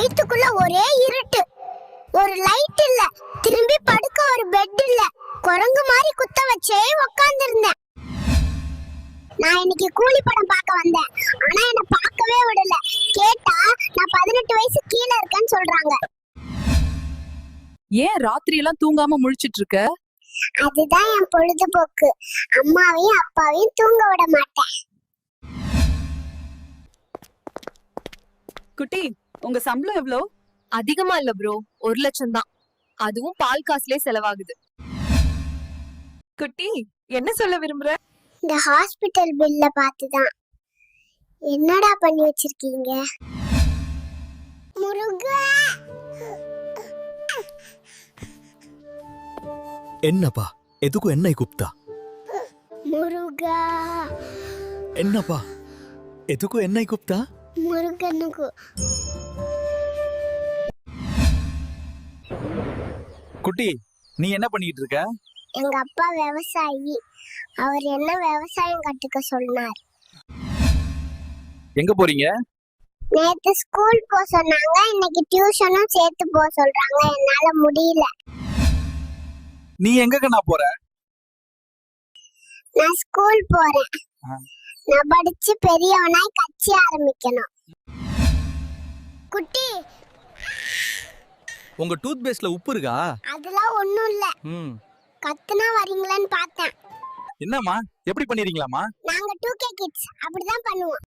வயித்துக்குள்ள ஒரே இருட்டு, ஒரு லைட் இல்ல, திரும்பி படுக்க ஒரு பெட் இல்ல. குரங்கு மாதிரி குத்த வச்சே உட்கார்ந்திருந்தேன். நான் இன்னைக்கு கூலி படம் பார்க்க வந்தேன். ஆனா என்ன பார்க்கவே விடல. கேட்டா நான் 18 வயசு கீழ இருக்கேன்னு சொல்றாங்க. ஏன் ராத்திரி எல்லாம் தூங்காம முழிச்சிட்டு இருக்க? அதுதான் என் பொழுதுபோக்கு. அம்மாவையும் அப்பாவையும் தூங்க விட மாட்டேன். குட்டி, உங்க சம்பளம் எவ்வளோ? அதிகமா இல்ல ப்ரோ, 1 லட்சம் தான். அதுவும் பால் காசுலயே செலவாகுது. குட்டி, என்ன சொல்ல விரும்புற? இந்த ஹாஸ்பிடல் பில்ல பார்த்துதான். என்னடா பண்ணி வச்சிருக்கீங்க? முருகா, என்னப்பா எதுக்கு என்னை கூப்பிட்டா? முருகா, என்னப்பா எதுக்கு என்னை கூப்பிட்டா? முருகனுக்கு. குட்டி, நீ என்ன பண்ணிட்டு இருக்க? எங்க அப்பா விவசாயி. அவர் என்ன விவசாயம் கத்துக்க சொன்னார். எங்க போறீங்க? நேத்து ஸ்கூல் போக சொன்னாங்க, இன்னைக்கு டியூஷனும் சேர்த்து போக சொல்றாங்க. என்னால முடியல. நீ எங்க கண்ணா போற? நான் ஸ்கூல் போறேன். நான் படிச்சு பெரியவனாய் கட்சி ஆரம்பிக்கணும். குட்டி, உங்க டூத் பேஸ்ட்ல உப்பு இருக்கா? அதெல்லாம் ஒண்ணும் இல்ல. கத்துனா வரீங்களான்னு பார்த்தேன். என்னம்மா, எப்படி பண்ணிரீங்களாமா? நாங்க 2K கிட்ஸ் அப்படிதான் பண்ணுவோம்.